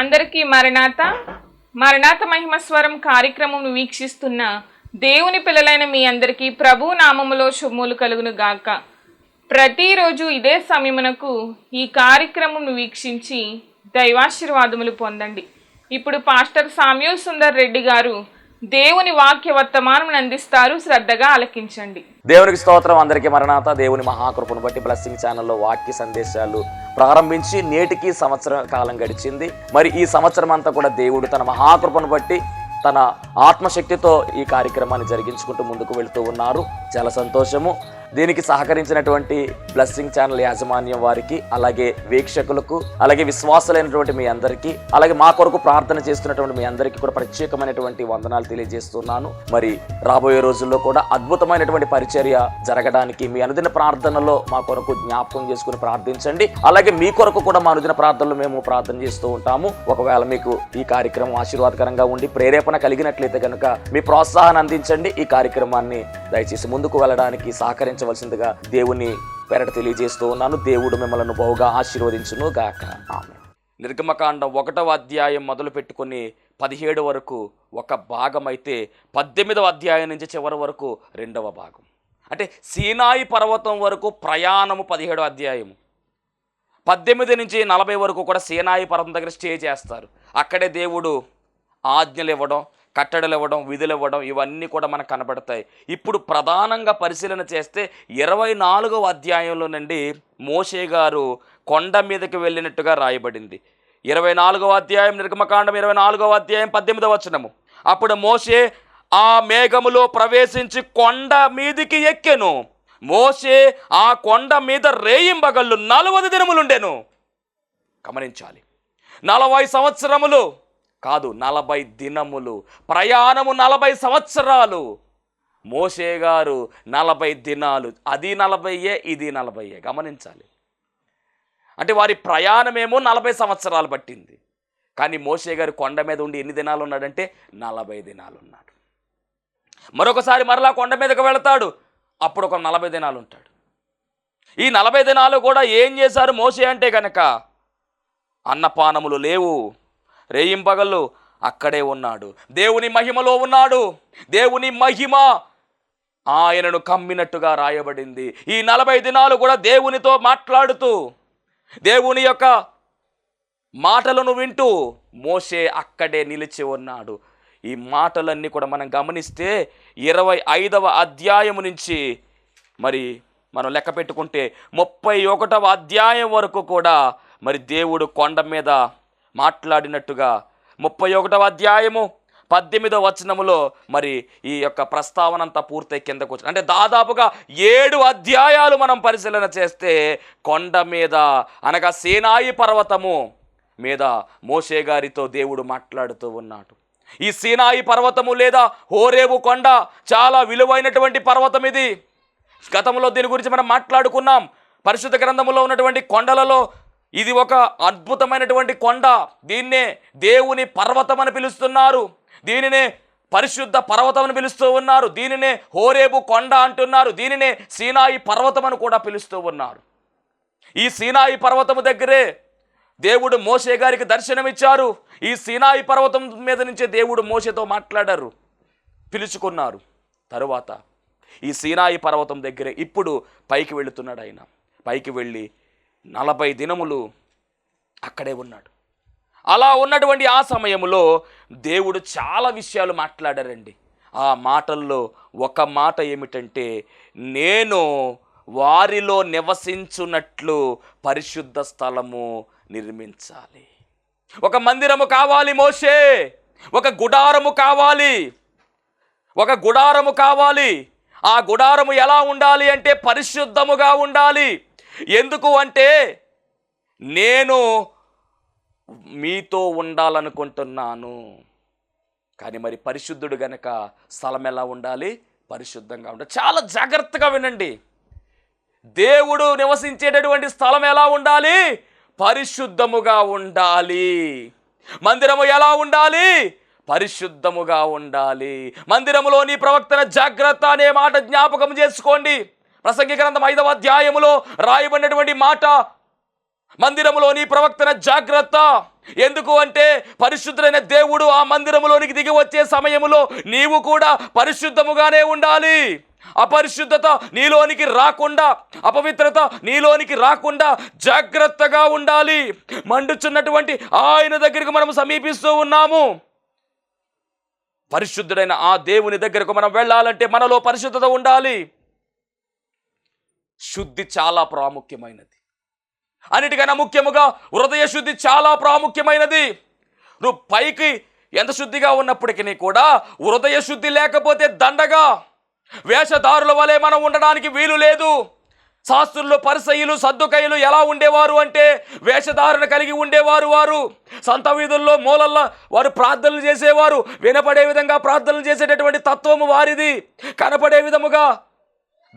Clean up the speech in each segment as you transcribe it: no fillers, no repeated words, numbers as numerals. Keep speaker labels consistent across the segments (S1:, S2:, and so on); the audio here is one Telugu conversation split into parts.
S1: అందరికీ మరణాత మరణాత మహిమస్వరం కార్యక్రమం వీక్షిస్తున్న దేవుని పిల్లలైన మీ అందరికీ ప్రభు నామములో శుభములు కలుగును గాక. ప్రతిరోజు ఇదే సమయమునకు ఈ కార్యక్రమం వీక్షించి దైవాశీర్వాదములు పొందండి. ఇప్పుడు పాస్టర్ సామ్యూల్ సుందర్ రెడ్డి గారు దేవుని వాక్య వర్తమానం అందిస్తారు. శ్రద్ధగా ఆలకించండి.
S2: దేవునికి స్తోత్రం. అందరికీ మరణాత. దేవుని మహాకృపను బట్టి బ్లెస్సింగ్ ఛానల్లో వాక్య సందేశాలు ప్రారంభించి నేటికి సంవత్సర కాలం గడిచింది. మరి ఈ సంవత్సరం అంతా కూడా దేవుడు తన మహాకృపను బట్టి తన ఆత్మశక్తితో ఈ కార్యక్రమాన్ని జరిగించుకుంటూ ముందుకు వెళుతూ ఉన్నారు. చాలా సంతోషము. దీనికి సహకరించినటువంటి బ్లెస్సింగ్ ఛానల్ యాజమాన్యం వారికి, అలాగే వీక్షకులకు, అలాగే విశ్వాసులైనటువంటి మీ అందరికీ, అలాగే మా కొరకు ప్రార్థన చేస్తున్నటువంటి మీ అందరికీ కూడా ప్రత్యేకమైనటువంటి వందనాలు తెలియజేస్తున్నాను. మరి రాబోయే రోజుల్లో కూడా అద్భుతమైనటువంటి పరిచర్య జరగడానికి మీ అనుదిన ప్రార్థనలో మా కొరకు జ్ఞాపకం చేసుకుని ప్రార్థించండి. అలాగే మీ కొరకు కూడా మా అనుదిన ప్రార్థనలో మేము ప్రార్థన చేస్తూ ఉంటాము. ఒకవేళ మీకు ఈ కార్యక్రమం ఆశీర్వాదకరంగా ఉండి ప్రేరేపణ కలిగినట్లయితే కనుక మీ ప్రోత్సాహాన్ని అందించండి. ఈ కార్యక్రమాన్ని దయచేసి ముందుకు వెళ్ళడానికి సహకరించవలసిందిగా దేవుని పేరట తెలియజేస్తూ ఉన్నాను. దేవుడు మిమ్మల్ని బహుగా ఆశీర్వదించును గాక. ఆమేన్. నిర్గమకాండం 1వ అధ్యాయం మొదలు పెట్టుకొని 17 వరకు ఒక భాగం అయితే 18వ అధ్యాయం నుంచి చివరి వరకు 2వ భాగం. అంటే సీనాయి పర్వతం వరకు ప్రయాణము 17వ అధ్యాయము. 18 నుంచి 40 వరకు కూడా సీనాయి పర్వతం దగ్గర స్టే చేస్తారు. అక్కడే దేవుడు ఆజ్ఞలు ఇవ్వడం, కట్టడలు ఇవ్వడం, విధులు ఇవ్వడం, ఇవన్నీ కూడా మనకు కనబడతాయి. ఇప్పుడు ప్రధానంగా పరిశీలన చేస్తే 24వ అధ్యాయంలో నుండి మోషే గారు కొండ మీదకి వెళ్ళినట్టుగా రాయబడింది. 24వ అధ్యాయం నిర్గమకాండం 24వ అధ్యాయం 18వ వచనము. అప్పుడు మోషే ఆ మేఘములో ప్రవేశించి కొండ మీదికి ఎక్కెను. మోషే ఆ కొండ మీద రేయింబగళ్ళు 40 దినములుండెను. గమనించాలి, 40 సంవత్సరములు కాదు, 40 దినములు. ప్రయాణము 40 సంవత్సరాలు. మోషే గారు 40 దినాలు. అది 40, ఇది 40. గమనించాలి. అంటే వారి ప్రయాణమేమో 40 సంవత్సరాలు పట్టింది. కానీ మోషే గారు కొండ మీద ఉండి ఎన్ని దినాలు ఉన్నాడంటే 40 దినాలు ఉన్నాడు. మరొకసారి మరలా కొండ మీదకి వెళతాడు. అప్పుడు ఒక 40 దినాలు ఉంటాడు. ఈ 40 దినాలు కూడా ఏం చేశారు మోషే అంటే కనుక, అన్నపానములు లేవు, రేయింపగళ్ళు అక్కడే ఉన్నాడు. దేవుని మహిమలో ఉన్నాడు. దేవుని మహిమ ఆయనను కమ్మినట్టుగా రాయబడింది. ఈ 40 దినాలు కూడా దేవునితో మాట్లాడుతూ దేవుని యొక్క మాటలను వింటూ మోషే అక్కడే నిలిచి ఉన్నాడు. ఈ మాటలన్నీ కూడా మనం గమనిస్తే 25వ అధ్యాయము నుంచి మరి మనం లెక్క పెట్టుకుంటే 31వ అధ్యాయం వరకు కూడా మరి దేవుడు కొండ మీద మాట్లాడినట్టుగా 31వ అధ్యాయము 18వ వచనములో మరి ఈ యొక్క ప్రస్తావన అంతా పూర్తయి కిందకు వచ్చింది. అంటే దాదాపుగా 7 అధ్యాయాలు మనం పరిశీలన చేస్తే కొండ మీద అనగా సీనాయి పర్వతము మీద మోషే గారితో దేవుడు మాట్లాడుతూ ఉన్నాడు. ఈ సీనాయి పర్వతము లేదా హోరేబు కొండ చాలా విలువైనటువంటి పర్వతం. ఇది గతంలో దీని గురించి మనం మాట్లాడుకున్నాం. పరిశుద్ధ గ్రంథములో ఉన్నటువంటి కొండలలో ఇది ఒక అద్భుతమైనటువంటి కొండ. దీన్నే దేవుని పర్వతం అని పిలుస్తున్నారు. దీనినే పరిశుద్ధ పర్వతం అని పిలుస్తూ ఉన్నారు. దీనినే హోరేబు కొండ అంటున్నారు. దీనినే సీనాయి పర్వతం అని కూడా పిలుస్తూ ఉన్నారు. ఈ సీనాయి పర్వతము దగ్గరే దేవుడు మోషే గారికి దర్శనమిచ్చారు. ఈ సీనాయి పర్వతం మీద నుంచే దేవుడు మోషేతో మాట్లాడారు, పిలుచుకున్నారు. తరువాత ఈ సీనాయి పర్వతం దగ్గరే ఇప్పుడు పైకి వెళుతున్నాడు. ఆయన పైకి వెళ్ళి 40 దినములు అక్కడే ఉన్నాడు. అలా ఉన్నటువంటి ఆ సమయంలో దేవుడు చాలా విషయాలు మాట్లాడారండి. ఆ మాటల్లో ఒక మాట ఏమిటంటే, నేను వారిలో నివసించున్నట్లు పరిశుద్ధ స్థలము నిర్మించాలి. ఒక మందిరము కావాలి మోషే, ఒక గుడారము కావాలి, ఒక గుడారము కావాలి. ఆ గుడారము ఎలా ఉండాలి అంటే పరిశుద్ధముగా ఉండాలి. ఎందుకు అంటే నేను మీతో ఉండాలనుకుంటున్నాను. కానీ మరి పరిశుద్ధుడు గనక స్థలం ఎలా ఉండాలి? పరిశుద్ధంగా ఉండాలి. చాలా జాగ్రత్తగా వినండి. దేవుడు నివసించేటటువంటి స్థలం ఎలా ఉండాలి? పరిశుద్ధముగా ఉండాలి. మందిరము ఎలా ఉండాలి? పరిశుద్ధముగా ఉండాలి. మందిరములోని ప్రవక్తన జాగ్రత్త అనే మాట జ్ఞాపకం చేసుకోండి. ప్రసంగి గ్రంథం 5వ అధ్యాయములో రాయబడినటువంటి మాట మందిరములోని ప్రవక్తన జాగ్రత్త. ఎందుకు అంటే పరిశుద్ధులైన దేవుడు ఆ మందిరములోనికి దిగి వచ్చే సమయములో నీవు కూడా పరిశుద్ధముగానే ఉండాలి. అపరిశుద్ధత నీలోనికి రాకుండా, అపవిత్రత నీలోనికి రాకుండా జాగ్రత్తగా ఉండాలి. మండుచున్నటువంటి ఆయన దగ్గరికి మనం సమీపిస్తూ ఉన్నాము. పరిశుద్ధుడైన ఆ దేవుని దగ్గరకు మనం వెళ్ళాలంటే మనలో పరిశుద్ధత ఉండాలి. శుద్ధి చాలా ప్రాముఖ్యమైనది. అన్నిటికన్నా ముఖ్యముగా హృదయ శుద్ధి చాలా ప్రాముఖ్యమైనది. నువ్వు పైకి ఎంత శుద్ధిగా ఉన్నప్పటికీ కూడా హృదయ శుద్ధి లేకపోతే దండగా. వేషధారుల వలె మనం ఉండడానికి వీలు లేదు. శాస్త్రులు, పరిసయ్యులు, సద్దుకయ్యులు ఎలా ఉండేవారు అంటే వేషధారణ కలిగి ఉండేవారు. వారు సంత వీధుల్లో మూలల్లో వారు ప్రార్థనలు చేసేవారు. వినపడే విధంగా ప్రార్థనలు చేసేటటువంటి తత్వము వారిది. కనపడే విధముగా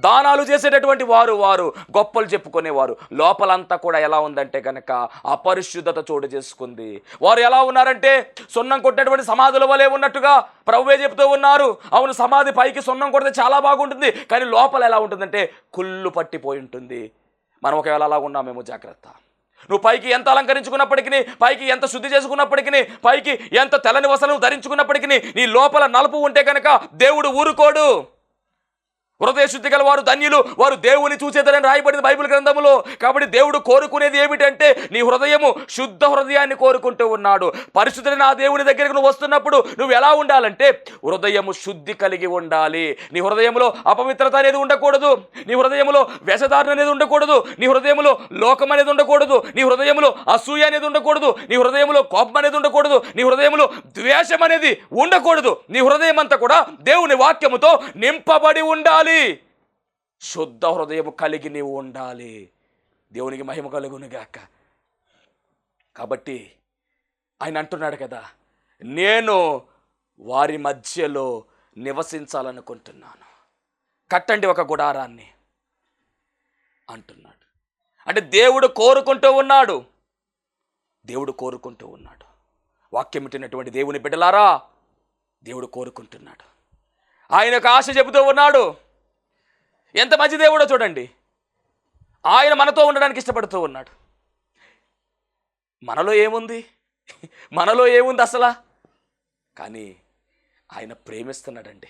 S2: దానాలు చేసేటటువంటి వారు గొప్పలు చెప్పుకునేవారు. లోపలంతా కూడా ఎలా ఉందంటే కనుక అపరిశుద్ధత చోటు చేసుకుంది. వారు ఎలా ఉన్నారంటే సున్నం కొట్టేటువంటి సమాధుల వలె ఉన్నట్టుగా ప్రభువే చెప్తూ ఉన్నారు. అవును, సమాధి పైకి సున్నం కొడితే చాలా బాగుంటుంది, కానీ లోపల ఎలా ఉంటుందంటే కుళ్ళు పట్టిపోయి ఉంటుంది. మనం ఒకవేళ అలా ఉన్నామేమో జాగ్రత్త. నువ్వు పైకి ఎంత అలంకరించుకున్నప్పటికీ, పైకి ఎంత శుద్ధి చేసుకున్నప్పటికీ, పైకి ఎంత తెల్లని వసలు ధరించుకున్నప్పటికీ నీ లోపల నలుపు ఉంటే కనుక దేవుడు ఊరుకోడు. హృదయ శుద్ధి గల వారు ధన్యులు, వారు దేవుని చూసేదని రాయబడింది బైబిల్ గ్రంథములో. కాబట్టి దేవుడు కోరుకునేది ఏమిటంటే నీ హృదయము శుద్ధ హృదయాన్ని కోరుకుంటూ ఉన్నాడు. పరిశుద్ధుడైన ఆ దేవుని దగ్గరికి నువ్వు వస్తున్నప్పుడు నువ్వు ఎలా ఉండాలంటే హృదయము శుద్ధి కలిగి ఉండాలి. నీ హృదయంలో అపవిత్రత అనేది ఉండకూడదు. నీ హృదయంలో వ్యసధారణ అనేది ఉండకూడదు. నీ హృదయంలో లోకం అనేది ఉండకూడదు. నీ హృదయంలో అసూయ అనేది ఉండకూడదు. నీ హృదయంలో కోపం అనేది ఉండకూడదు. నీ హృదయంలో ద్వేషం అనేది ఉండకూడదు. నీ హృదయం అంతా కూడా దేవుని వాక్యముతో నింపబడి ఉండాలి. శుద్ధ హృదయము కలిగి నీవు ఉండాలి. దేవునికి మహిమ కలుగునుగాక. కాబట్టి ఆయన అంటున్నాడు కదా, నేను వారి మధ్యలో నివసించాలనుకుంటున్నాను. కట్టండి ఒక గుడారాన్ని అంటున్నాడు. అంటే దేవుడు కోరుకుంటూ ఉన్నాడు. దేవుడు కోరుకుంటూ ఉన్నాడు. వాక్యం వింటున్నటువంటి దేవుని బిడ్డలారా, దేవుడు కోరుకుంటున్నాడు. ఆయనకు ఆశ చెబుతూ ఉన్నాడు. ఎంత మంచి దేవుడో చూడండి. ఆయన మనతో ఉండడానికి ఇష్టపడుతూ ఉన్నాడు. మనలో ఏముంది? మనలో ఏముంది అసలు? కానీ ఆయన ప్రేమిస్తున్నాడండి.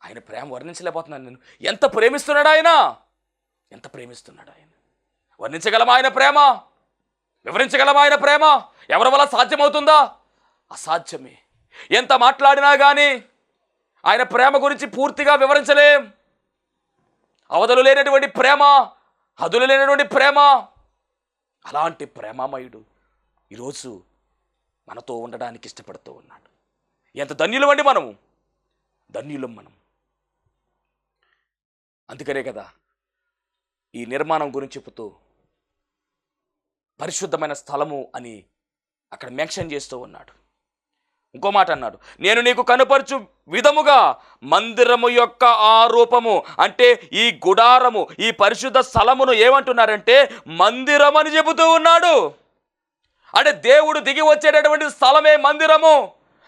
S2: ఆయన ప్రేమ వర్ణించలేకపోతున్నాను నేను. ఎంత ప్రేమిస్తున్నాడు ఆయన! ఎంత ప్రేమిస్తున్నాడు ఆయన! వర్ణించగలమా ఆయన ప్రేమ? వివరించగలమా ఆయన ప్రేమ? ఎవరి వల్ల సాధ్యమవుతుందా? అసాధ్యమే. ఎంత మాట్లాడినా కానీ ఆయన ప్రేమ గురించి పూర్తిగా వివరించలేం. అవధులు లేనటువంటి ప్రేమ, హద్దులు లేనటువంటి ప్రేమ, అలాంటి ప్రేమామయుడు ఈరోజు మనతో ఉండడానికి ఇష్టపడుతూ ఉన్నాడు. ఎంత ధన్యులం అండి మనము, ధన్యులం మనం. అందుకనే కదా ఈ నిర్మాణం గురించి చెబుతూ పరిశుద్ధమైన స్థలము అని అక్కడ మెన్షన్ చేస్తూ ఉన్నాడు. ఇంకో మాట అన్నాడు, నేను నీకు కనుపరచు విధముగా మందిరము యొక్క ఆ రూపము, అంటే ఈ గుడారము, ఈ పరిశుద్ధ స్థలమును ఏమంటున్నారంటే మందిరం అని చెబుతూ ఉన్నాడు. అంటే దేవుడు దిగి వచ్చేటటువంటి స్థలమే మందిరము.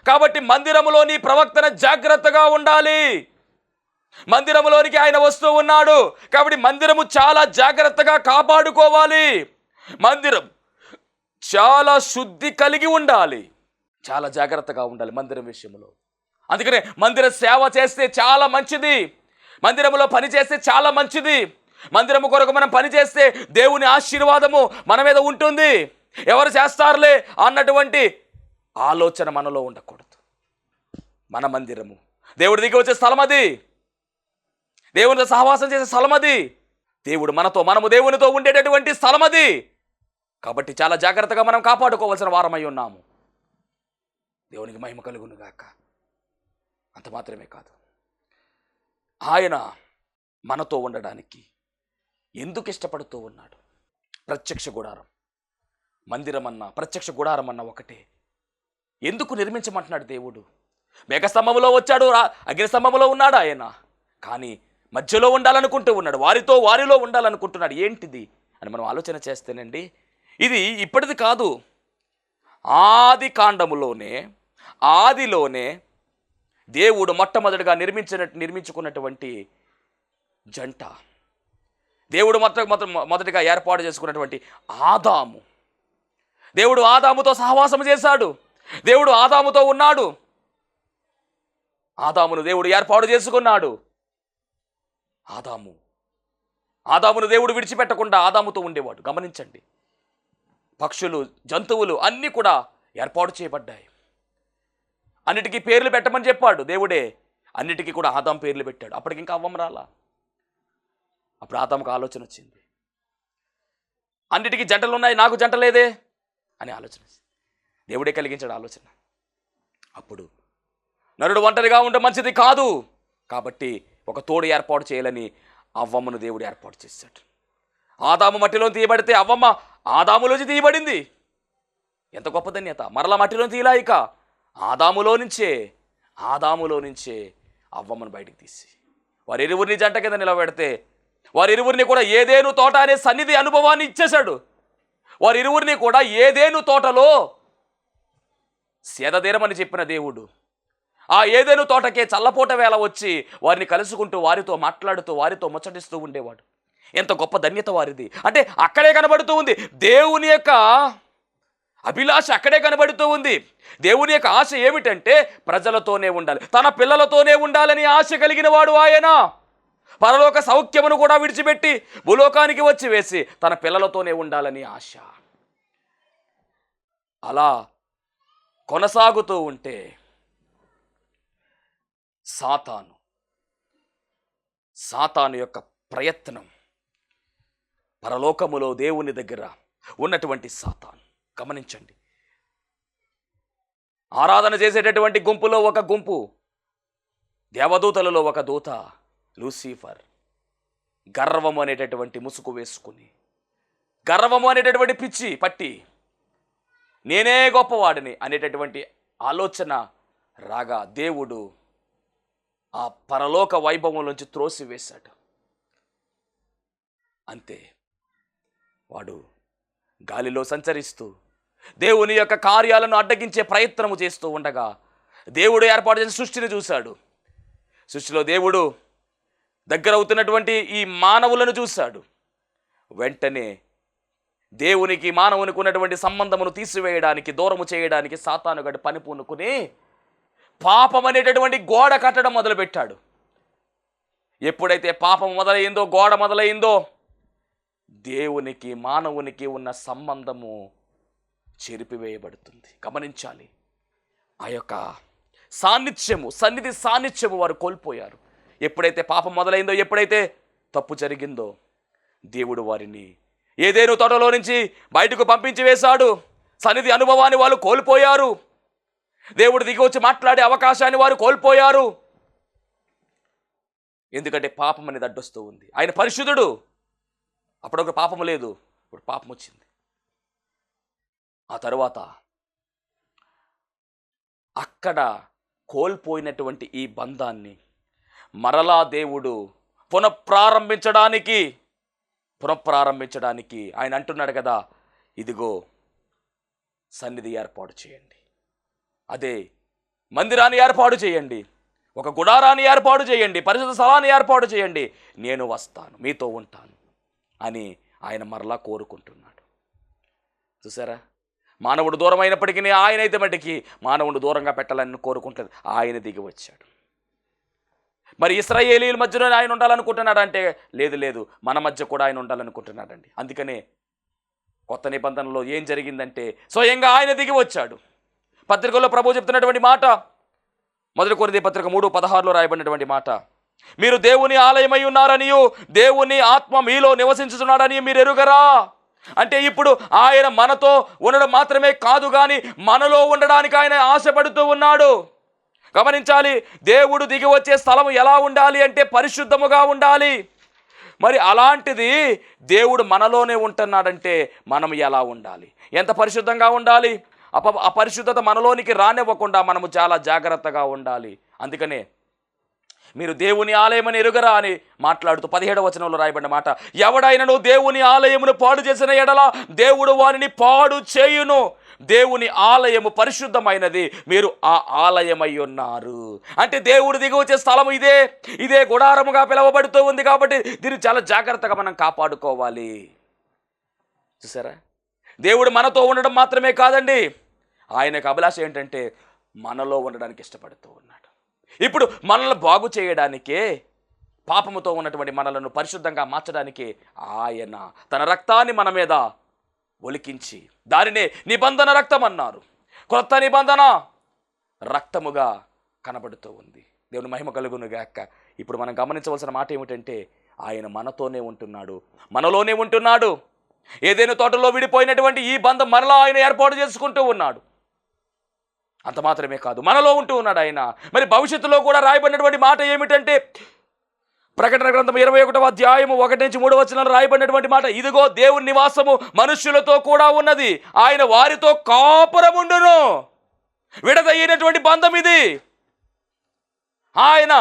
S2: కాబట్టి మందిరములోని ప్రవక్తన జాగ్రత్తగా ఉండాలి. మందిరములోనికి ఆయన వస్తూ ఉన్నాడు. కాబట్టి మందిరము చాలా జాగ్రత్తగా కాపాడుకోవాలి. మందిరం చాలా శుద్ధి కలిగి ఉండాలి. చాలా జాగ్రత్తగా ఉండాలి మందిరం విషయంలో. అందుకనే మందిర సేవ చేస్తే చాలా మంచిది. మందిరంలో పని చేస్తే చాలా మంచిది. మందిరము కొరకు మనం పని చేస్తే దేవుని ఆశీర్వాదము మన మీద ఉంటుంది. ఎవరు చేస్తారులే అన్నటువంటి ఆలోచన మనలో ఉండకూడదు. మన మందిరము దేవుడి దిగి వచ్చే స్థలం అది. దేవునితో సహవాసం చేసే స్థలం అది. దేవుడు మనతో, మనము దేవునితో ఉండేటటువంటి స్థలం అది. కాబట్టి చాలా జాగ్రత్తగా మనం కాపాడుకోవాల్సిన వారమై ఉన్నాము. దేవునికి మహిమ కలుగును గాక. అంత మాత్రమే కాదు, ఆయన మనతో ఉండడానికి ఎందుకు ఇష్టపడుతూ ఉన్నాడు? ప్రత్యక్ష గుడారం, మందిరం అన్న ప్రత్యక్ష గుడారం అన్న ఒకటే. ఎందుకు నిర్మించమంటున్నాడు దేవుడు? మేఘస్తంభంలో వచ్చాడు, అగ్నిస్తంభంలో ఉన్నాడు ఆయన, కానీ మధ్యలో ఉండాలనుకుంటూ ఉన్నాడు. వారిలో ఉండాలనుకుంటున్నాడు. ఏంటిది అని మనం ఆలోచన చేస్తేనండి, ఇది ఇప్పటిది కాదు. ఆదిలోనే దేవుడు మొట్టమొదటిగా నిర్మించుకున్నటువంటి జంట. దేవుడు మొదటిగా ఏర్పాటు చేసుకున్నటువంటి ఆదాము. దేవుడు ఆదాముతో సహవాసం చేశాడు. దేవుడు ఆదాముతో ఉన్నాడు. ఆదామును దేవుడు ఏర్పాటు చేసుకున్నాడు. ఆదామును దేవుడు విడిచిపెట్టకుండా ఆదాముతో ఉండేవాడు. గమనించండి, పక్షులు, జంతువులు అన్నీ కూడా ఏర్పాటు చేయబడ్డాయి. అన్నిటికీ పేర్లు పెట్టమని చెప్పాడు దేవుడే. అన్నిటికీ కూడా ఆదాం పేర్లు పెట్టాడు. అప్పటికి ఇంకా అవ్వం రాలా. అప్పుడు ఆదాముకు ఆలోచన వచ్చింది, అన్నిటికీ జంటలు ఉన్నాయి, నాకు జంట లేదే అని ఆలోచన. దేవుడే కలిగించాడు ఆలోచన. అప్పుడు నరుడు ఒంటరిగా ఉంటే మంచిది కాదు, కాబట్టి ఒక తోడు ఏర్పాటు చేయాలని అవ్వమ్మను దేవుడు ఏర్పాటు చేశాడు. ఆదాము మట్టిలో తీయబడితే అవ్వమ్మ ఆదాములోంచి తీయబడింది. ఎంత గొప్ప ధన్యత! మరలా మట్టిలో తీయలా, ఇక ఆదాములో నుంచే అవ్వమ్మను బయటికి తీసి వారిరువురిని జంట కింద నిలబెడితే వారిరువురిని కూడా ఏదేను తోట అనే సన్నిధి అనుభవాన్ని ఇచ్చేశాడు. వారిరువురిని కూడా ఏదేను తోటలో సేదతీరమని చెప్పిన దేవుడు ఆ ఏదేను తోటకే చల్లపూట వేళ వచ్చి వారిని కలుసుకుంటూ, వారితో మాట్లాడుతూ, వారితో ముచ్చటిస్తూ ఉండేవాడు. ఎంత గొప్ప ధన్యత వారిది! అంటే అక్కడే కనబడుతూ ఉంది దేవుని యొక్క అభిలాష, అక్కడే కనబడుతూ ఉంది. దేవుని యొక్క ఆశ ఏమిటంటే ప్రజలతోనే ఉండాలి, తన పిల్లలతోనే ఉండాలని ఆశ కలిగిన వాడు ఆయన. పరలోక సౌఖ్యమును కూడా విడిచిపెట్టి భూలోకానికి వచ్చి వేసి తన పిల్లలతోనే ఉండాలని ఆశ. అలా కొనసాగుతూ ఉంటే సాతాను యొక్క ప్రయత్నం, పరలోకములో దేవుని దగ్గర ఉన్నటువంటి సాతాను. గమనించండి, ఆరాధన చేసేటటువంటి గుంపులో ఒక గుంపు, దేవదూతలలో ఒక దూత లూసిఫర్, గర్వము అనేటటువంటి ముసుగు వేసుకుని, గర్వము అనేటటువంటి పిచ్చి పట్టి, నేనే గొప్పవాడిని అనేటటువంటి ఆలోచన రాగా దేవుడు ఆ పరలోక వైభవం నుంచి త్రోసివేశాడు. అంతే, వాడు గాలిలో సంచరిస్తూ దేవుని యొక్క కార్యాలను అడ్డగించే ప్రయత్నము చేస్తూ ఉండగా దేవుడు ఏర్పాటు చేసిన సృష్టిని చూశాడు. సృష్టిలో దేవుడు దగ్గర అవుతున్నటువంటి ఈ మానవులను చూశాడు. వెంటనే దేవునికి మానవునికి ఉన్నటువంటి సంబంధమును తీసివేయడానికి, దూరము చేయడానికి సాతానుగాడు పని పూనుకుని పాపం అనేటటువంటి గోడ కట్టడం మొదలుపెట్టాడు. ఎప్పుడైతే పాపం మొదలైందో, గోడ మొదలైందో, దేవునికి మానవునికి ఉన్న సంబంధము చెరిపివేయబడుతుంది. గమనించాలి, ఆ యొక్క సన్నిధి సాన్నిధ్యము వారు కోల్పోయారు. ఎప్పుడైతే పాపం మొదలైందో, ఎప్పుడైతే తప్పు జరిగిందో, దేవుడు వారిని ఏదేను తోటలో నుంచి బయటకు పంపించి వేశాడు. సన్నిధి అనుభవాన్ని వాళ్ళు కోల్పోయారు. దేవుడు దిగి వచ్చి మాట్లాడే అవకాశాన్ని వారు కోల్పోయారు. ఎందుకంటే పాపం అనేది అడ్డొస్తూ ఉంది. ఆయన పరిశుద్ధుడు. అప్పుడొక పాపము లేదు, ఇప్పుడు పాపం వచ్చింది. ఆ తరువాత అక్కడ కోల్పోయినటువంటి ఈ బంధాన్ని మరలా దేవుడు పునఃప్రారంభించడానికి ఆయన అంటున్నాడు కదా, ఇదిగో సన్నిధి ఏర్పాటు చేయండి, అదే మందిరాన్ని ఏర్పాటు చేయండి, ఒక గుడారాన్ని ఏర్పాటు చేయండి, పరిశుద్ధ స్థలాన్ని ఏర్పాటు చేయండి, నేను వస్తాను, మీతో ఉంటాను అని ఆయన మరలా కోరుకుంటున్నాడు. చూసారా, మానవుడు దూరం అయినప్పటికీ ఆయనైతే మటుకి మానవుడు దూరంగా పెట్టాలని కోరుకుంటుంది. ఆయన దిగి వచ్చాడు. మరి ఇశ్రాయేలీయుల మధ్యలో ఆయన ఉండాలనుకుంటున్నాడంటే లేదు, మన మధ్య కూడా ఆయన ఉండాలనుకుంటున్నాడండి. అందుకనే కొత్త నిబంధనలో ఏం జరిగిందంటే స్వయంగా ఆయన దిగి వచ్చాడు. పత్రికల్లో ప్రభువు చెప్తున్నటువంటి మాట, 1 కొరింథీ పత్రిక 3:16 రాయబడినటువంటి మాట, మీరు దేవుని ఆలయమై ఉన్నారనియు దేవుని ఆత్మ మీలో నివసించుతున్నాడని మీరు ఎరుగరా? అంటే ఇప్పుడు ఆయన మనతో ఉండడం మాత్రమే కాదు కానీ మనలో ఉండడానికి ఆయన ఆశపడుతూ ఉన్నాడు. గమనించాలి, దేవుడు దిగి వచ్చే స్థలం ఎలా ఉండాలి అంటే పరిశుద్ధముగా ఉండాలి. మరి అలాంటిది దేవుడు మనలోనే ఉంటున్నాడంటే మనం ఎలా ఉండాలి, ఎంత పరిశుద్ధంగా ఉండాలి? అపరిశుద్ధత మనలోనికి రానివ్వకుండా మనము చాలా జాగ్రత్తగా ఉండాలి. అందుకనే మీరు దేవుని ఆలయమని ఎరుగరా అని మాట్లాడుతూ 17వ వచనంలో రాయబడిన మాట, ఎవడైనను దేవుని ఆలయమును పాడు చేసిన ఎడల దేవుడు వారిని పాడు చేయును, దేవుని ఆలయము పరిశుద్ధమైనది, మీరు ఆ ఆలయమై ఉన్నారు. అంటే దేవుడు దిగి వచ్చే స్థలం ఇదే గుడారముగా పిలువబడుతూ ఉంది. కాబట్టి దీన్ని చాలా జాగ్రత్తగా మనం కాపాడుకోవాలి. చూసారా, దేవుడు మనతో ఉండడం మాత్రమే కాదండి, ఆయనకు అభిలాష ఏంటంటే మనలో ఉండడానికి ఇష్టపడుతూ ఉన్నాడు. ఇప్పుడు మనల్ని బాగు చేయడానికే, పాపముతో ఉన్నటువంటి మనలను పరిశుద్ధంగా మార్చడానికి ఆయన తన రక్తాన్ని మన మీద ఒలికించి, దానినే నిబంధన రక్తం అన్నారు, క్రొత్త నిబంధన రక్తముగా కనబడుతూ ఉంది. దేవుని మహిమ కలుగును గాక. ఇప్పుడు మనం గమనించవలసిన మాట ఏమిటంటే ఆయన మనతోనే ఉంటున్నాడు, మనలోనే ఉంటున్నాడు. ఏదైనా తోటలో విడిపోయినటువంటి ఈ బంధం మనలో ఆయన ఏర్పాటు చేసుకుంటూ ఉన్నాడు. అంత మాత్రమే కాదు, మనలో ఉంటూ ఉన్నాడు ఆయన. మరి భవిష్యత్తులో కూడా రాయబడినటువంటి మాట ఏమిటంటే ప్రకటన గ్రంథం 21వ అధ్యాయము 1-3 రాయబడినటువంటి మాట, ఇదిగో దేవుని నివాసము మనుష్యులతో కూడా ఉన్నది, ఆయన వారితో కాపురముండును. విడదయ్యినటువంటి బంధం ఇది. ఆయన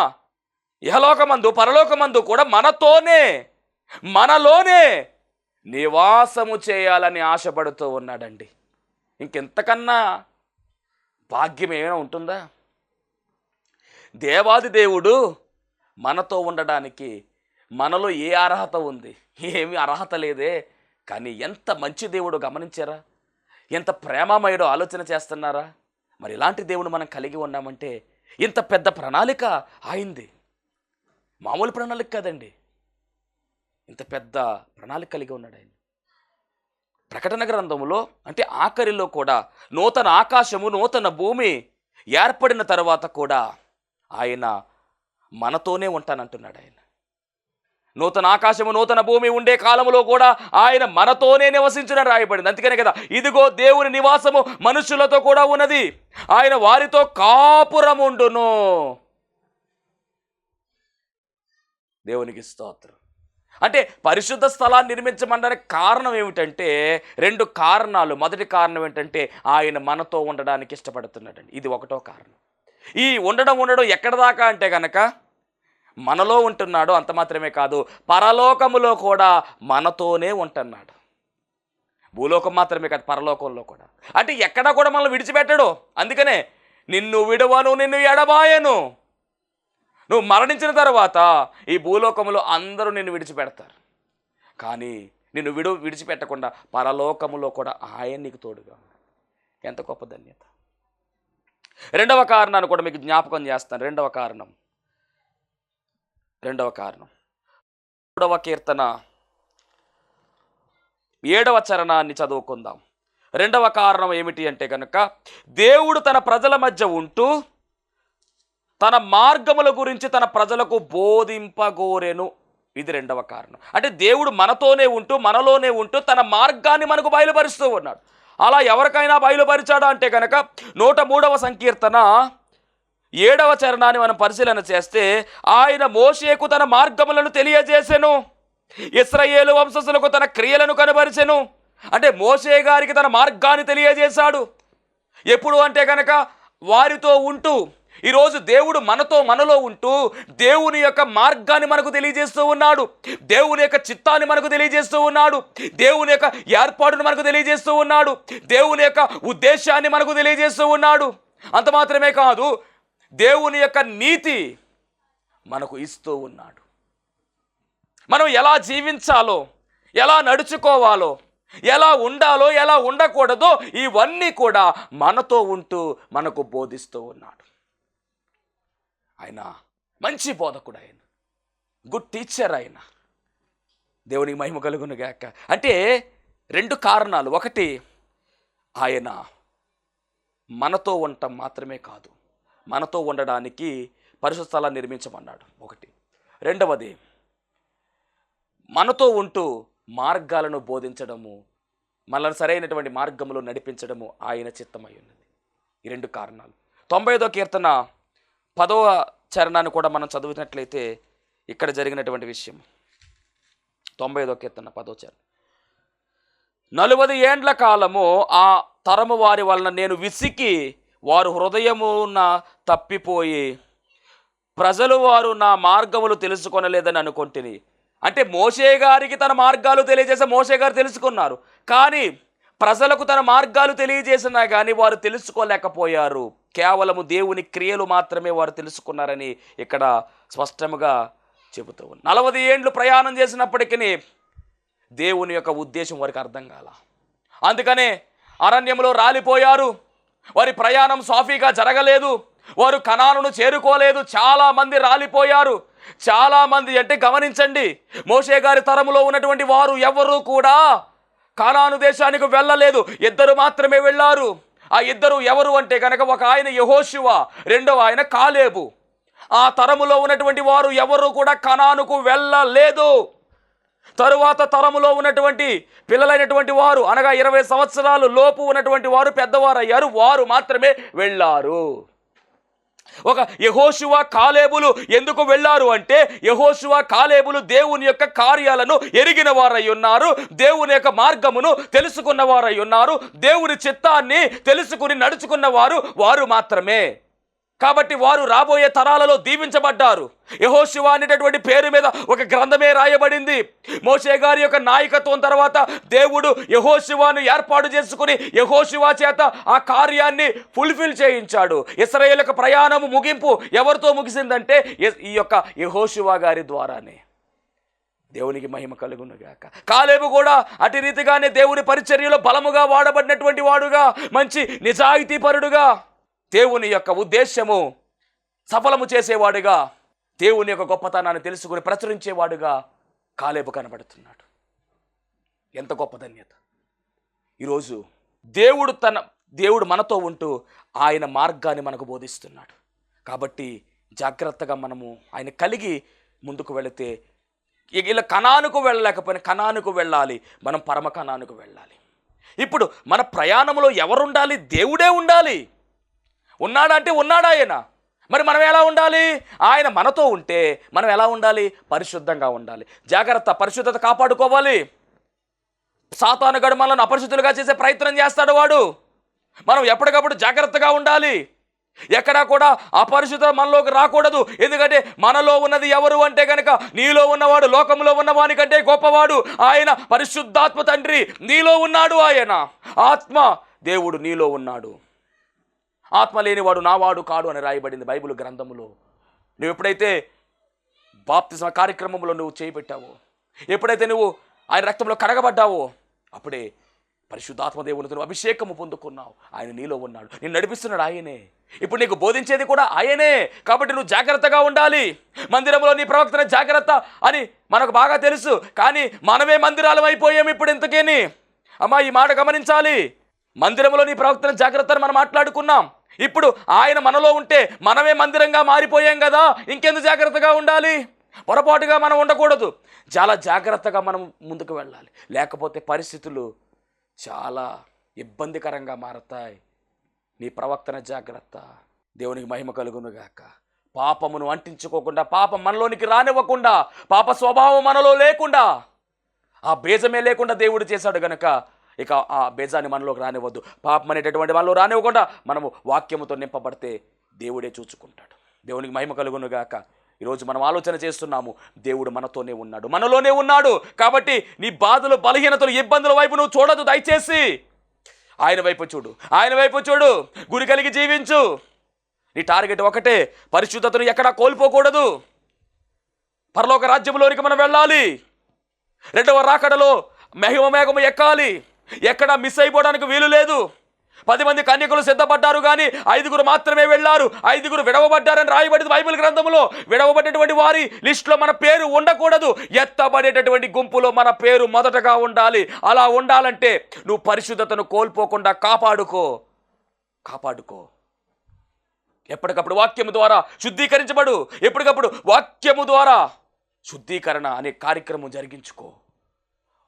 S2: ఇహలోకమందు పరలోకమందు కూడా మనలోనే నివాసము చేయాలని ఆశపడుతూ ఉన్నాడండి. ఇంకెంతకన్నా భాగ్యం ఏమైనా ఉంటుందా? దేవాది దేవుడు మనతో ఉండడానికి మనలో ఏ అర్హత ఉంది? ఏమీ అర్హత లేదే. కానీ ఎంత మంచి దేవుడు గమనించారా? ఎంత ప్రేమమయుడో ఆలోచన చేస్తున్నారా? మరి ఇలాంటి దేవుడు మనం కలిగి ఉన్నామంటే ఇంత పెద్ద ప్రణాళిక ఆయింది, మామూలు ప్రణాళిక కాదండి. ఇంత పెద్ద ప్రణాళిక కలిగి ఉన్నాడు ఆయన. ప్రకటన గ్రంథములో అంటే ఆఖరిలో కూడా నూతన ఆకాశము నూతన భూమి ఏర్పడిన తర్వాత కూడా ఆయన మనతోనే ఉంటానంటున్నాడు. ఆయన నూతన ఆకాశము నూతన భూమి ఉండే కాలంలో కూడా ఆయన మనతోనే నివసించిన రాయబడింది. అందుకనే కదా ఇదిగో దేవుని నివాసము మనుషులతో కూడా ఉన్నది, ఆయన వారితో కాపురముండును. దేవునికి స్తోత్రం. అంటే పరిశుద్ధ స్థలాన్ని నిర్మించమనడానికి కారణం ఏమిటంటే 2 కారణాలు. మొదటి కారణం ఏంటంటే ఆయన మనతో ఉండడానికి ఇష్టపడుతున్నాడండి. ఇది ఒకటో కారణం. ఈ ఉండడం ఎక్కడ దాకా అంటే కనుక మనలో ఉంటున్నాడు. అంత మాత్రమే కాదు, పరలోకములో కూడా మనతోనే ఉంటున్నాడు. భూలోకం మాత్రమే కాదు, పరలోకంలో కూడా. అంటే ఎక్కడ కూడా మనల్ని విడిచిపెట్టడు. అందుకనే నిన్ను విడవను నిన్ను ఎడబాయను. నువ్వు మరణించిన తర్వాత ఈ భూలోకంలో అందరూ నిన్ను విడిచిపెడతారు, కానీ నిన్ను విడిచిపెట్టకుండా పరలోకములో కూడా ఆయన నీకు తోడుగా. ఎంత గొప్ప ధన్యత. రెండవ కారణాన్ని కూడా మీకు జ్ఞాపకం చేస్తాను. రెండవ కారణం 3వ కీర్తన 7వ చరణాన్ని చదువుకుందాం. రెండవ కారణం ఏమిటి అంటే కనుక దేవుడు తన ప్రజల మధ్య ఉంటూ తన మార్గముల గురించి తన ప్రజలకు బోధింపగోరెను. ఇది రెండవ కారణం. అంటే దేవుడు మనతోనే ఉంటూ మనలోనే ఉంటూ తన మార్గాన్ని మనకు బయలుపరుస్తూ ఉన్నాడు. అలా ఎవరికైనా బయలుపరిచాడా అంటే కనుక 103వ సంకీర్తన 7వ చరణాన్ని మనం పరిశీలన చేస్తే ఆయన మోషేకు తన మార్గములను తెలియజేసెను, ఇశ్రాయేలు వంశస్థులకు తన క్రియలను కనబరిచెను. అంటే మోషే గారికి తన మార్గాన్ని తెలియజేశాడు. ఎప్పుడు అంటే కనుక వారితో ఉంటూ. ఈరోజు దేవుడు మనలో ఉంటూ దేవుని యొక్క మార్గాన్ని మనకు తెలియజేస్తూ ఉన్నాడు, దేవుని యొక్క చిత్తాన్ని మనకు తెలియజేస్తూ ఉన్నాడు, దేవుని యొక్క ఏర్పాటును మనకు తెలియజేస్తూ ఉన్నాడు, దేవుని యొక్క ఉద్దేశాన్ని మనకు తెలియజేస్తూ ఉన్నాడు. అంత మాత్రమే కాదు, దేవుని యొక్క నీతి మనకు ఇస్తూ ఉన్నాడు. మనం ఎలా జీవించాలో, ఎలా నడుచుకోవాలో, ఎలా ఉండాలో, ఎలా ఉండకూడదో ఇవన్నీ కూడా మనతో ఉంటూ మనకు బోధిస్తూ ఉన్నాడు. ఆయన మంచి బోధకుడు, ఆయన గుడ్ టీచర్. ఆయన దేవునికి మహిమ కలుగును గాక. అంటే 2 కారణాలు. ఒకటి, ఆయన మనతో ఉండటం మాత్రమే కాదు, మనతో ఉండడానికి పరిశుద్ధ స్థలాన్ని నిర్మించమన్నాడు. ఒకటి. రెండవది, మనతో ఉంటూ మార్గాలను బోధించడము, మనల్ని సరైనటువంటి మార్గంలో నడిపించడము ఆయన చిత్తమై ఉన్నది. ఈ 2 కారణాలు. 95వ కీర్తన 10వ చరణాన్ని కూడా మనం చదివినట్లయితే ఇక్కడ జరిగినటువంటి విషయం. 95వ కీర్తన 10వ చరణం. 40 ఏండ్ల కాలము ఆ తరము వారి వలన నేను విసికి వారు హృదయమున తప్పిపోయి ప్రజలు వారు నా మార్గములు తెలుసుకొనలేదని అనుకొంటిని. అంటే మోషే గారికి తన మార్గాలు తెలియజేసే మోషే గారు తెలుసుకున్నారు, కానీ ప్రజలకు తన మార్గాలు తెలియజేసినా కానీ వారు తెలుసుకోలేకపోయారు. కేవలము దేవుని క్రియలు మాత్రమే వారు తెలుసుకున్నారని ఇక్కడ స్పష్టంగా చెబుతూ ఉన్నారు. 40 ఏండ్లు ప్రయాణం చేసినప్పటికీ దేవుని యొక్క ఉద్దేశం వారికి అర్థం కాల. అందుకనే అరణ్యంలో రాలిపోయారు. వారి ప్రయాణం సాఫీగా జరగలేదు. వారు కనానును చేరుకోలేదు. చాలామంది రాలిపోయారు. చాలామంది అంటే గమనించండి, మోషే గారి తరములో ఉన్నటువంటి వారు ఎవరు కూడా కానాను దేశానికి వెళ్ళలేదు. 2 మాత్రమే వెళ్ళారు. ఆ 2 ఎవరు అంటే కనుక ఒక ఆయన యెహోషువ, రెండవ ఆయన కాలేబు. ఆ తరములో ఉన్నటువంటి వారు ఎవరు కూడా కనానుకు వెళ్ళలేదు. తరువాత తరములో ఉన్నటువంటి పిల్లలైనటువంటి వారు అనగా 20 సంవత్సరాలు లోపు ఉన్నటువంటి వారు పెద్దవారయ్యారు. వారు మాత్రమే వెళ్ళారు. ఒక యెహోషువ కాలేబులు ఎందుకు వెళ్ళారు అంటే యెహోషువ కాలేబులు దేవుని యొక్క కార్యాలను ఎరిగిన వారై ఉన్నారు. దేవుని యొక్క మార్గమును తెలుసుకున్న వారై ఉన్నారు. దేవుని చిత్తాన్ని తెలుసుకుని నడుచుకున్న వారు మాత్రమే. కాబట్టి వారు రాబోయే తరాలలో దీవించబడ్డారు. యెహోషువ అనేటటువంటి పేరు మీద ఒక గ్రంథమే రాయబడింది. మోషే గారి యొక్క నాయకత్వం తర్వాత దేవుడు యెహోషువను ఏర్పాటు చేసుకుని యెహోషువ చేత ఆ కార్యాన్ని ఫుల్ఫిల్ చేయించాడు. ఇశ్రాయేలుకు ప్రయాణము ముగింపు ఎవరితో ముగిసిందంటే ఈ యొక్క యెహోషువ గారి ద్వారానే. దేవునికి మహిమ కలుగునుగాక. కాలేబు కూడా అటు రీతిగానే దేవుని పరిచర్యలో బలముగా వాడబడినటువంటి వాడుగా, మంచి నిజాయితీపరుడుగా, దేవుని యొక్క ఉద్దేశము సఫలము చేసేవాడుగా, దేవుని యొక్క గొప్పతనాన్ని తెలుసుకుని ప్రచురించేవాడుగా కాలేబు కనబడుతున్నాడు. ఎంత గొప్ప ధన్యత! ఈరోజు దేవుడు మనతో ఉంటూ ఆయన మార్గాన్ని మనకు బోధిస్తున్నాడు. కాబట్టి జాగ్రత్తగా మనము ఆయన కలిగి ముందుకు వెళితే, ఇలా కనానుకు వెళ్ళలేకపోయినా కనానుకు వెళ్ళాలి. మనం పరమ కనానుకు వెళ్ళాలి. ఇప్పుడు మన ప్రయాణంలో ఎవరుండాలి? దేవుడే ఉండాలి. ఉన్నాడా అంటే ఉన్నాడా ఆయన. మరి మనం ఎలా ఉండాలి? ఆయన మనతో ఉంటే మనం ఎలా ఉండాలి? పరిశుద్ధంగా ఉండాలి. జాగ్రత్త, పరిశుద్ధత కాపాడుకోవాలి. సాతాను గడు మనల్ని అపరిశుద్ధులుగా చేసే ప్రయత్నం చేస్తాడు వాడు. మనం ఎప్పటికప్పుడు జాగ్రత్తగా ఉండాలి. ఎక్కడా కూడా అపరిశుద్ధత మనలోకి రాకూడదు. ఎందుకంటే మనలో ఉన్నది ఎవరు అంటే కనుక నీలో ఉన్నవాడు లోకంలో ఉన్నవాని కంటే గొప్పవాడు. ఆయన పరిశుద్ధాత్మ తండ్రి నీలో ఉన్నాడు. ఆయన ఆత్మ దేవుడు నీలో ఉన్నాడు. ఆత్మ లేనివాడు నావాడు కాడు అని రాయబడింది బైబిల్ గ్రంథములో. నువ్వు ఎప్పుడైతే బాప్తిస్మ కార్యక్రమంలో నువ్వు చేయిపెట్టావో, ఎప్పుడైతే నువ్వు ఆయన రక్తంలో కడగబడ్డావో, అప్పుడే పరిశుద్ధాత్మ దేవునితో నువ్వు అభిషేకము పొందుకున్నావు. ఆయన నీలో ఉన్నాడు. నిన్ను నడిపిస్తున్నాడు ఆయనే. ఇప్పుడు నీకు బోధించేది కూడా ఆయనే. కాబట్టి నువ్వు జాగ్రత్తగా ఉండాలి. మందిరంలో నీ ప్రవక్తన జాగ్రత్త అని మనకు బాగా తెలుసు. కానీ మనమే మందిరాలం అయిపోయాం ఇప్పుడు ఇంతకేని. అమ్మా, ఈ మాట గమనించాలి. మందిరంలో నీ ప్రవక్తన జాగ్రత్త అని మనం మాట్లాడుకున్నాం. ఇప్పుడు ఆయన మనలో ఉంటే మనమే మందిరంగా మారిపోయాం కదా, ఇంకెందుకు జాగ్రత్తగా ఉండాలి? పొరపాటుగా మనం ఉండకూడదు. చాలా జాగ్రత్తగా మనం ముందుకు వెళ్ళాలి. లేకపోతే పరిస్థితులు చాలా ఇబ్బందికరంగా మారతాయి. నీ ప్రవక్తన జాగ్రత్త. దేవునికి మహిమ కలుగునుగాక. పాపమును అంటించుకోకుండా, పాపం మనలోనికి రానివ్వకుండా, పాప స్వభావం మనలో లేకుండా, ఆ బీజమే లేకుండా దేవుడు చేశాడు గనక ఇక ఆ బీజాన్ని మనలోకి రానివ్వద్దు. పాపం అనేటటువంటి మనలో రానివ్వకుండా మనము వాక్యముతో నింపబడితే దేవుడే చూచుకుంటాడు. దేవునికి మహిమ కలుగునుగాక. ఈరోజు మనం ఆలోచన చేస్తున్నాము, దేవుడు మనతోనే ఉన్నాడు, మనలోనే ఉన్నాడు. కాబట్టి నీ బాధలు, బలహీనతలు, ఇబ్బందుల వైపు నువ్వు చూడదు. దయచేసి ఆయన వైపు చూడు. ఆయన వైపు చూడు. గురి కలిగి జీవించు. నీ టార్గెట్ ఒకటే, పరిశుద్ధతను ఎక్కడా కోల్పోకూడదు. పరలోక రాజ్యంలోనికి మనం వెళ్ళాలి. 2వ రాకడలో మేఘము ఎక్కాలి. ఎక్కడ మిస్ అయిపోవడానికి వీలు లేదు. 10 మంది కన్యకులు సిద్ధపడ్డారు, కానీ 5 మాత్రమే వెళ్ళారు. 5 విడవబడ్డారని రాయబడింది బైబిల్ గ్రంథంలో. విడవబడినటువంటి వారి లిస్టులో మన పేరు ఉండకూడదు. ఎత్తబడేటటువంటి గుంపులో మన పేరు మొదటగా ఉండాలి. అలా ఉండాలంటే నువ్వు పరిశుద్ధతను కోల్పోకుండా కాపాడుకో. ఎప్పటికప్పుడు వాక్యము ద్వారా శుద్ధీకరించబడు. ఎప్పటికప్పుడు వాక్యము ద్వారా శుద్ధీకరణ అనే కార్యక్రమం జరిగించుకో.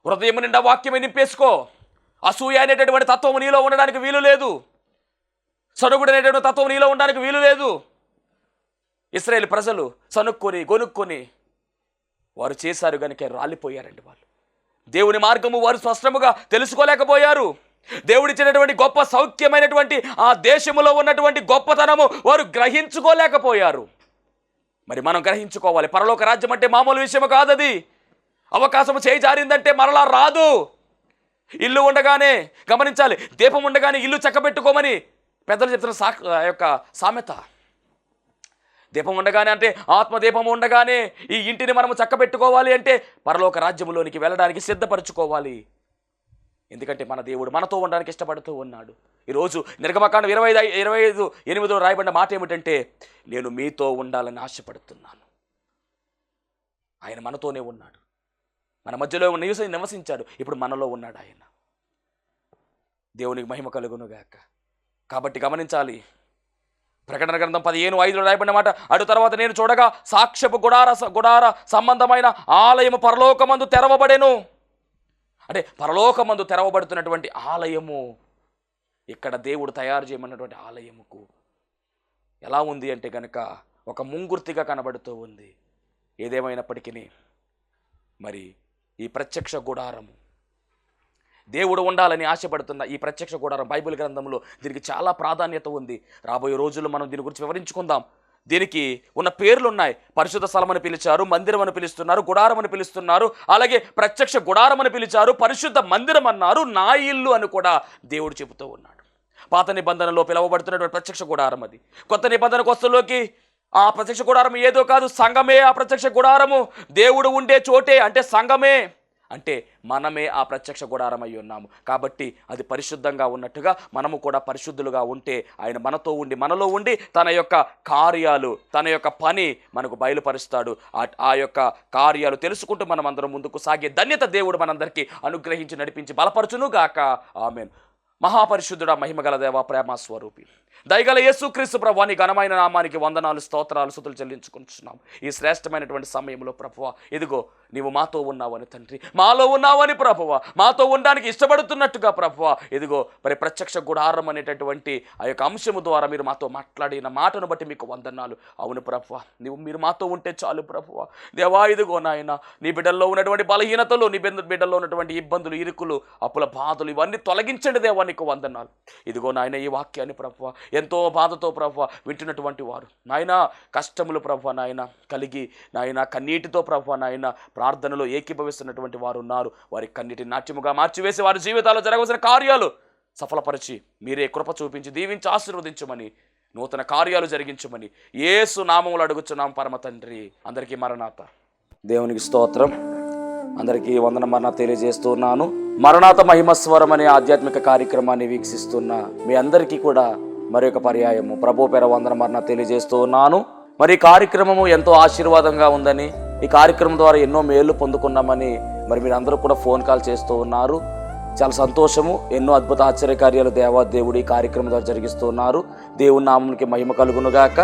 S2: హృదయం నిండా వాక్యమే నింపేసుకో. అసూయ అనేటటువంటి తత్వం నీలో ఉండడానికి వీలు లేదు. సనుగుడు అనేటటువంటి తత్వం నీలో ఉండడానికి వీలు లేదు. ఇశ్రాయేలు ప్రజలు సనుక్కొని గొనుక్కొని వారు చేశారు కనుక రాలిపోయారండి. వాళ్ళు దేవుని మార్గము వారు స్పష్టముగా తెలుసుకోలేకపోయారు. దేవుడిచ్చినటువంటి గొప్ప సౌఖ్యమైనటువంటి ఆ దేశములో ఉన్నటువంటి గొప్పతనము వారు గ్రహించుకోలేకపోయారు. మరి మనం గ్రహించుకోవాలి. పరలోక రాజ్యం అంటే మామూలు విషయం కాదది. అవకాశం చేయి జారిందంటే మరలా రాదు. ఇల్లు ఉండగానే గమనించాలి, దీపం ఉండగానే ఇల్లు చక్కబెట్టుకోమని పెద్దలు చెప్తున్న యొక్క సామెత. దీపం ఉండగానే అంటే ఆత్మదీపం ఉండగానే ఈ ఇంటిని మనము చక్కబెట్టుకోవాలి, అంటే పరలోక రాజ్యంలోనికి వెళ్ళడానికి సిద్ధపరచుకోవాలి. ఎందుకంటే మన దేవుడు మనతో ఉండడానికి ఇష్టపడుతూ ఉన్నాడు. ఈరోజు నిర్గమకాండం 25:8 రాయబడిన మాట ఏమిటంటే, నేను మీతో ఉండాలని ఆశపడుతున్నాను. ఆయన మనతోనే ఉన్నాడు, మన మధ్యలో నివసించాడు, ఇప్పుడు మనలో ఉన్నాడు ఆయన. దేవునికి మహిమ కలుగునుగాక. కాబట్టి గమనించాలి, ప్రకటన గ్రంథం 15:5 రాయబడిన మాట, అటు తర్వాత నేను చూడగా సాక్ష్యపు గుడార సంబంధమైన ఆలయము పరలోకమందు తెరవబడెను. అంటే పరలోకమందు తెరవబడుతున్నటువంటి ఆలయము ఇక్కడ దేవుడు తయారు చేయమన్నటువంటి ఆలయముకు ఎలా ఉంది అంటే కనుక ఒక ముంగుర్తిగా కనబడుతూ ఉంది. ఏదేమైనప్పటికీ మరి ఈ ప్రత్యక్ష గుడారము, దేవుడు ఉండాలని ఆశపడుతున్న ఈ ప్రత్యక్ష గుడారం, బైబిల్ గ్రంథంలో దీనికి చాలా ప్రాధాన్యత ఉంది. రాబోయే రోజుల్లో మనం దీని గురించి వివరించుకుందాం. దీనికి ఉన్న పేర్లు ఉన్నాయి. పరిశుద్ధ స్థలం అని పిలిచారు, మందిరం అని పిలుస్తున్నారు, గుడారం అని పిలుస్తున్నారు, అలాగే ప్రత్యక్ష గుడారం అని పిలిచారు, పరిశుద్ధ మందిరం అన్నారు, నా ఇల్లు అని కూడా దేవుడు చెబుతూ ఉన్నాడు. పాత నిబంధనలో పిలువబడుతున్నటువంటి ప్రత్యక్ష గుడారం అది. కొత్త నిబంధన వస్తువులోకి ఆ ప్రత్యక్ష గుడారం ఏదో కాదు, సంఘమే ఆ ప్రత్యక్ష గుడారము. దేవుడు ఉండే చోటే, అంటే సంఘమే, అంటే మనమే ఆ ప్రత్యక్ష గుడారం అయి ఉన్నాము. కాబట్టి అది పరిశుద్ధంగా ఉన్నట్టుగా మనము కూడా పరిశుద్ధులుగా ఉంటే ఆయన మనతో ఉండి, మనలో ఉండి తన యొక్క కార్యాలు, తన యొక్క పని మనకు బయలుపరుస్తాడు. ఆ యొక్క కార్యాలు తెలుసుకుంటూ మనం అందరం ముందుకు సాగే ధన్యత దేవుడు మనందరికీ అనుగ్రహించి నడిపించి బలపరచును గాక. ఆమేన్. మహాపరిశుద్ధుడా, మహిమగల దేవ, ప్రేమ స్వరూపి, దయగల యేసుక్రీస్తు ప్రభువా, నీ ఘనమైన నామానికి వందనాలు, స్తోత్రాలు, స్తుతులు చెల్లించుకుంటున్నాం. ఈ శ్రేష్టమైనటువంటి సమయంలో ప్రభువా, ఇదిగో నీవు మాతో ఉన్నావని తండ్రి, మాలో ఉన్నావని ప్రభువా, మాతో ఉండడానికి ఇష్టపడుతున్నట్టుగా ప్రభువా, ఇదిగో మరి ప్రత్యక్ష గుడారం అనేటటువంటి ఆ యొక్క అంశము ద్వారా మీరు మాతో మాట్లాడిన మాటను బట్టి మీకు వందనాలు. అవును ప్రభువా, మీరు మాతో ఉంటే చాలు ప్రభువా. దేవా, ఇదిగో నాయన, నీ బిడ్డల్లో ఉన్నటువంటి బలహీనతలు, నీ బిడ్డల్లో ఉన్నటువంటి ఇబ్బందులు, ఇరుకులు, అప్పుల బాధలు ఇవన్నీ తొలగించండి దేవా, నీకు వందనాలు. ఇదిగో నాయన, ఈ వాక్యాన్ని ప్రభువా ఎంతో బాధతో ప్రభువా వింటున్నటువంటి వారు నాయన, కష్టములు ప్రభువా నాయన కలిగి నాయన, కన్నీటితో ప్రభువా నాయన ప్రార్థనలో ఏకీభవిస్తున్నటువంటి వారు ఉన్నారు. వారి కన్నీటిని నాట్యముగా మార్చివేసి వారి జీవితాల్లో జరగవలసిన కార్యాలు సఫలపరిచి మీరే కృప చూపించి దీవించి ఆశీర్వదించమని, నూతన కార్యాలు జరిగించమని యేసు నామములో అడుగుచున్నాం పరమ తండ్రి. అందరికీ మరణాత. దేవునికి స్తోత్రం. అందరికీ వందన మరణాత తెలియజేస్తున్నాను. మరణాత మహిమస్వరం అనే ఆధ్యాత్మిక కార్యక్రమాన్ని వీక్షిస్తున్న మీ అందరికీ కూడా మరొక పర్యాయము ప్రభు పేర వందన మరణాత తెలియజేస్తూ ఉన్నాను. మరి ఈ కార్యక్రమము ఎంతో ఆశీర్వాదంగా ఉందని, ఈ కార్యక్రమం ద్వారా ఎన్నో మేలు పొందుకున్నామని మరి మీరు అందరూ కూడా ఫోన్ కాల్ చేస్తూ ఉన్నారు. చాలా సంతోషము. ఎన్నో అద్భుత ఆశ్చర్యకార్యాలు దేవుడు ఈ కార్యక్రమం ద్వారా జరిగిస్తూ ఉన్నారు. దేవుని నామమునికి మహిమ కలుగునుగాక.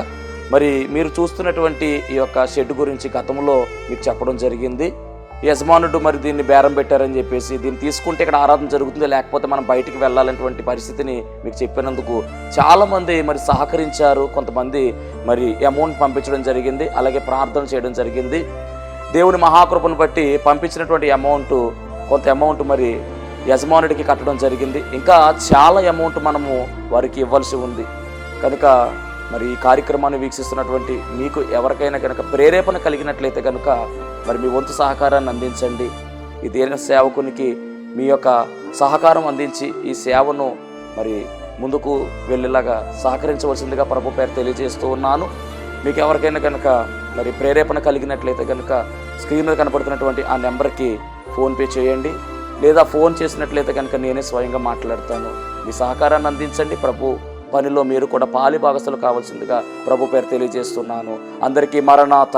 S2: మరి మీరు చూస్తున్నటువంటి ఈ యొక్క షెడ్ గురించి గతంలో మీకు చెప్పడం జరిగింది. యజమానుడు మరి దీన్ని బేరం పెట్టారని చెప్పేసి, దీన్ని తీసుకుంటే ఇక్కడ ఆరాధన జరుగుతుంది, లేకపోతే మనం బయటికి వెళ్ళాలనేటువంటి పరిస్థితిని మీకు చెప్పినందుకు చాలామంది మరి సహకరించారు. కొంతమంది మరి అమౌంట్ పంపించడం జరిగింది, అలాగే ప్రార్థన చేయడం జరిగింది. దేవుని మహాకృపను బట్టి పంపించినటువంటి కొంత అమౌంట్ మరి యజమానుడికి కట్టడం జరిగింది. ఇంకా చాలా అమౌంట్ మనము వారికి ఇవ్వాల్సి ఉంది. కనుక మరి ఈ కార్యక్రమాన్ని వీక్షిస్తున్నటువంటి మీకు ఎవరికైనా కనుక ప్రేరేపణ కలిగినట్లయితే కనుక మరి మీ వంతు సహకారాన్ని అందించండి. ఈ దేన సేవకునికి మీ యొక్క సహకారం అందించి ఈ సేవను మరి ముందుకు వెళ్ళేలాగా సహకరించవలసిందిగా ప్రభు పేరు తెలియజేస్తూ ఉన్నాను. మీకు ఎవరికైనా కనుక మరి ప్రేరేపణ కలిగినట్లయితే కనుక స్క్రీన్ మీద కనపడుతున్నటువంటి ఆ నెంబర్కి ఫోన్పే చేయండి, లేదా ఫోన్ చేసినట్లయితే కనుక నేనే స్వయంగా మాట్లాడతాను. మీ సహకారాన్ని అందించండి. ప్రభు పనిలో మీరు కూడా పాలి భాగస్తులు కావాల్సిందిగా ప్రభు పేరు తెలియజేస్తున్నాను. అందరికీ మరణాత.